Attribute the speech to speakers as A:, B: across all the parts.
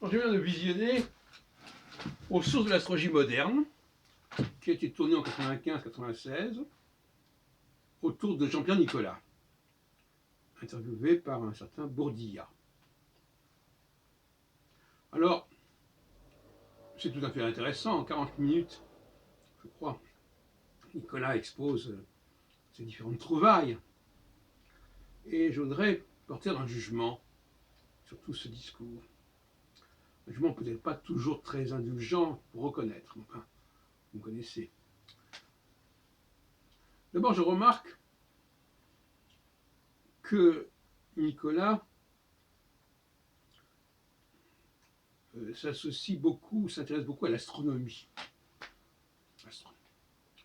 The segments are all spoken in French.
A: Alors, je viens de visionner Aux sources de l'astrologie moderne, qui a été tourné en 95-96, autour de Jean-Pierre Nicolas, interviewé par un certain Bourdillat. Alors, c'est tout à fait intéressant, en 40 minutes, je crois, Nicolas expose ses différentes trouvailles, et je voudrais porter un jugement sur tout ce discours. Un jugement peut-être pas toujours très indulgent pour reconnaître, enfin, vous me connaissez. D'abord, je remarque que Nicolas s'intéresse beaucoup à l'astronomie.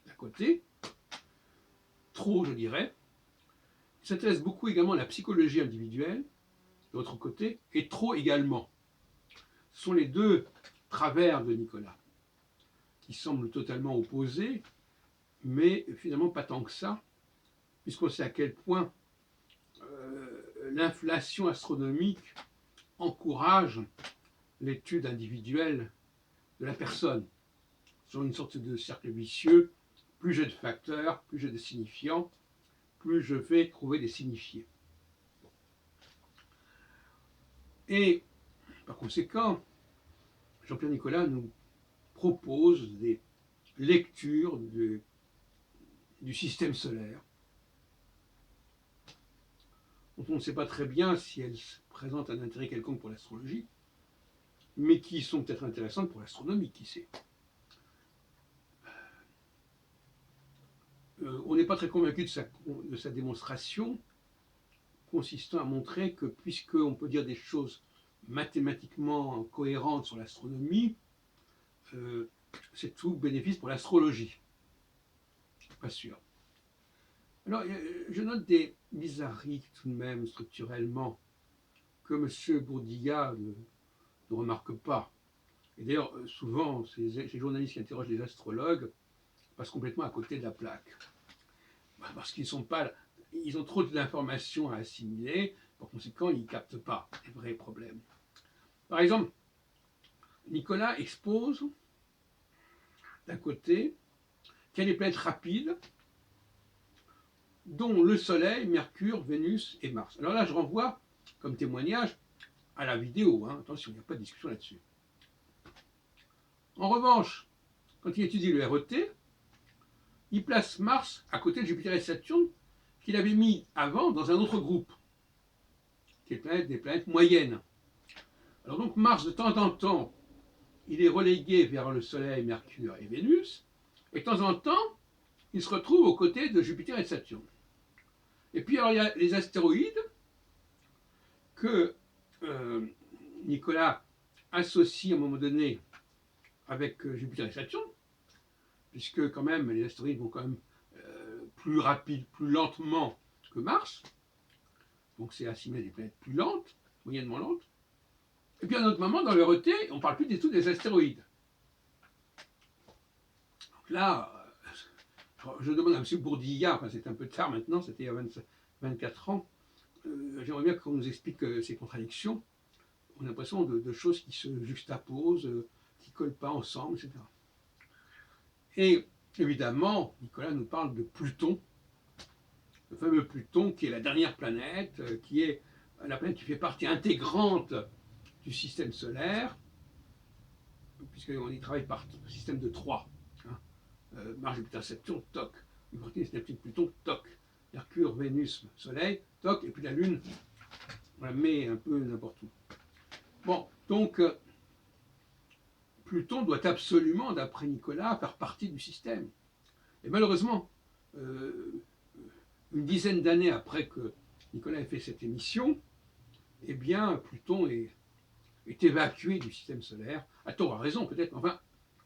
A: D'un côté, trop je dirais, il s'intéresse beaucoup également à la psychologie individuelle, de l'autre côté, et trop également. Ce sont les deux travers de Nicolas, qui semblent totalement opposés, mais finalement pas tant que ça, puisqu'on sait à quel point l'inflation astronomique encourage l'étude individuelle de la personne. Sur une sorte de cercle vicieux, plus j'ai de facteurs, plus j'ai de signifiants, plus je vais trouver des signifiés. Et par conséquent, Jean-Pierre Nicolas nous propose des lectures du système solaire, dont on ne sait pas très bien si elles présentent un intérêt quelconque pour l'astrologie, mais qui sont peut-être intéressantes pour l'astronomie, qui sait. On n'est pas très convaincu de sa démonstration, consistant à montrer que puisqu'on peut dire des choses mathématiquement cohérentes sur l'astronomie, c'est tout bénéfice pour l'astrologie. Pas sûr. Alors, je note des bizarreries tout de même structurellement que M. Bourdillat ne remarque pas. Et d'ailleurs, souvent, ces journalistes qui interrogent les astrologues passent complètement à côté de la plaque. Parce qu'ils sont pas, ils ont trop d'informations à assimiler, par conséquent, ils ne captent pas les vrais problèmes. Par exemple, Nicolas expose, d'un côté, qu'il y a des planètes rapides, dont le Soleil, Mercure, Vénus et Mars. Alors là, je renvoie comme témoignage à la vidéo. Attention, il n'y a pas de discussion là-dessus. En revanche, quand il étudie le RET, il place Mars à côté de Jupiter et Saturne, qu'il avait mis avant dans un autre groupe, qui est des planètes moyennes. Alors donc Mars, de temps en temps, il est relégué vers le Soleil, Mercure et Vénus, et de temps en temps, il se retrouve aux côtés de Jupiter et Saturne. Et puis alors il y a les astéroïdes que Nicolas associe à un moment donné avec Jupiter et Saturne, puisque quand même les astéroïdes vont quand même plus rapide, plus lentement que Mars, donc c'est assimilé à des planètes plus lentes, moyennement lentes. Et puis à un autre moment, dans le RET, on ne parle plus du tout des astéroïdes. Donc là, je demande à M. Bourdillat, enfin c'est un peu tard maintenant, c'était il y a 24 ans, j'aimerais bien qu'on nous explique ces contradictions. On a l'impression de choses qui se juxtaposent, qui ne collent pas ensemble, etc. Et évidemment, Nicolas nous parle de Pluton, le fameux Pluton qui est la dernière planète, qui est la planète qui fait partie intégrante du système solaire, puisqu'on y travaille par système de 3. Mars, Jupiter, Saturne, toc. Uranus, Neptune, Pluton, toc. Mercure, Vénus, Soleil, toc. Et puis la Lune, on la met un peu n'importe où. Bon, donc Pluton doit absolument, d'après Nicolas, faire partie du système. Et malheureusement, une dizaine d'années après que Nicolas ait fait cette émission, eh bien, Pluton est évacué du système solaire, à tort ou à raison peut-être, mais enfin,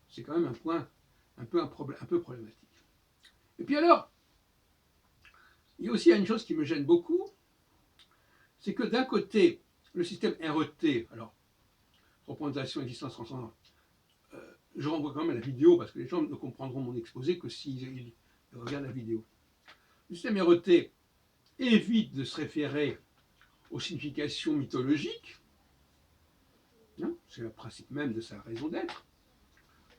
A: c'est quand même un point un peu problématique. Et puis alors, il y a aussi une chose qui me gêne beaucoup, c'est que d'un côté, le système RET, alors, représentation, existence, transcendance, je renvoie quand même à la vidéo, parce que les gens ne comprendront mon exposé que s'ils regardent la vidéo. Le système RET évite de se référer aux significations mythologiques, hein, c'est le principe même de sa raison d'être.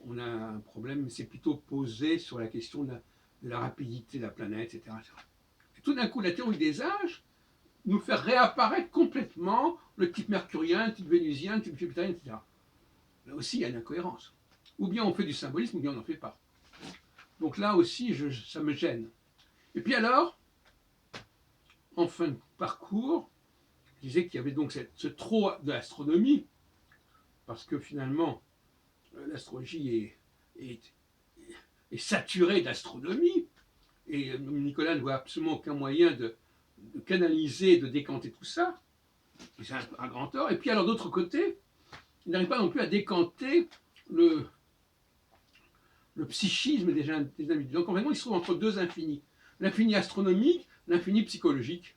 A: On a un problème, c'est plutôt posé sur la question de la rapidité de la planète, etc. Et tout d'un coup, la théorie des âges nous fait réapparaître complètement le type mercurien, le type vénusien, le type jupitérien, etc. Là aussi, il y a une incohérence. Ou bien on fait du symbolisme, ou bien on n'en fait pas. Donc là aussi, ça me gêne. Et puis alors, en fin de parcours, je disais qu'il y avait donc ce trop de l'astronomie, parce que finalement, l'astrologie est saturée d'astronomie, et Nicolas ne voit absolument aucun moyen de canaliser, de décanter tout ça. C'est un grand tort. Et puis alors d'autre côté, il n'arrive pas non plus à décanter le psychisme des individus. Donc vraiment, il se trouve entre deux infinis. L'infini astronomique, l'infini psychologique.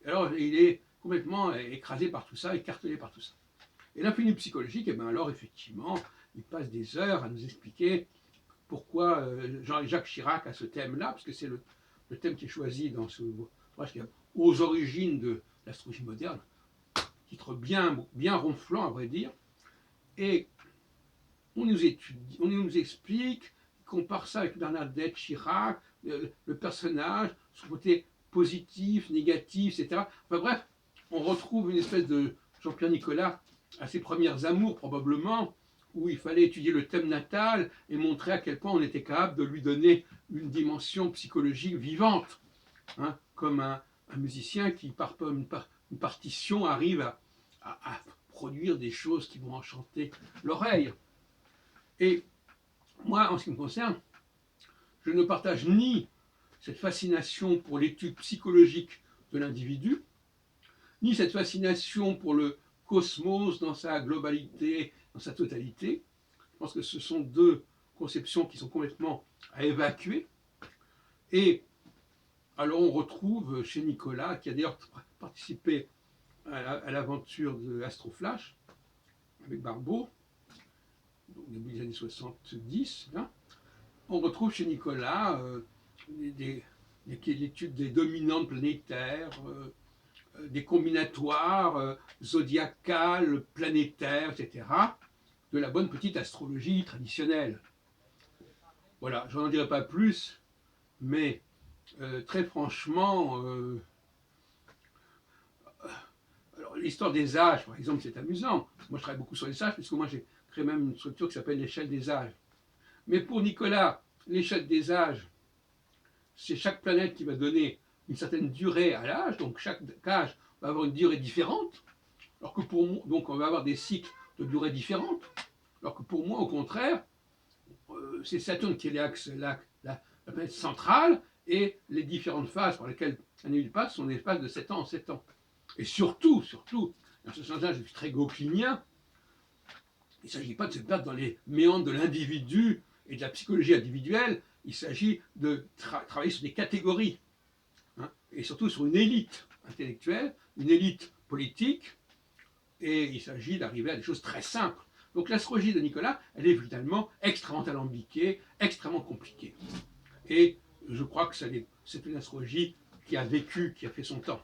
A: Et alors, il est complètement écrasé par tout ça, écartelé par tout ça. Et l'infini psychologique, et bien alors, effectivement, il passe des heures à nous expliquer pourquoi Jacques Chirac a ce thème-là, parce que c'est le thème qui est choisi dans ce ouvrage qui est aux origines de l'astrologie moderne, titre bien ronflant, à vrai dire. Et on nous explique, on compare ça avec Bernadette Chirac, le personnage, son côté positif, négatif, etc. Enfin bref, on retrouve une espèce de Jean-Pierre Nicolas à ses premières amours probablement, où il fallait étudier le thème natal et montrer à quel point on était capable de lui donner une dimension psychologique vivante, hein, comme un musicien qui, par une partition, arrive à produire des choses qui vont enchanter l'oreille. Et moi, en ce qui me concerne, je ne partage ni cette fascination pour l'étude psychologique de l'individu, ni cette fascination pour le cosmos dans sa globalité, dans sa totalité. Je pense que ce sont deux conceptions qui sont complètement à évacuer. Et alors on retrouve chez Nicolas, qui a d'ailleurs participé à l'aventure de Astroflash avec Barbeau, au début des années 70, hein, on retrouve chez Nicolas l'étude des dominantes planétaires, des combinatoires zodiacales, planétaires, etc., de la bonne petite astrologie traditionnelle. Voilà, je n'en dirai pas plus, mais très franchement, l'histoire des âges, par exemple, c'est amusant. Moi, je travaille beaucoup sur les âges, puisque moi, j'ai créé même une structure qui s'appelle l'échelle des âges. Mais pour Nicolas, l'échelle des âges, c'est chaque planète qui va donner une certaine durée à l'âge, donc chaque âge va avoir une durée différente, alors que pour moi, donc on va avoir des cycles de durée différentes, alors que pour moi, au contraire, c'est Saturne qui est la planète centrale, et les différentes phases par lesquelles un individu passe sont des phases de 7 ans en 7 ans. Et surtout, dans ce sens-là, je suis très gauquelinien, il ne s'agit pas de se perdre dans les méandres de l'individu et de la psychologie individuelle, il s'agit de travailler sur des catégories, hein, et surtout sur une élite intellectuelle, une élite politique, et il s'agit d'arriver à des choses très simples. Donc l'astrologie de Nicolas, elle est finalement extrêmement alambiquée, extrêmement compliquée. Et je crois que c'est une astrologie qui a vécu, qui a fait son temps.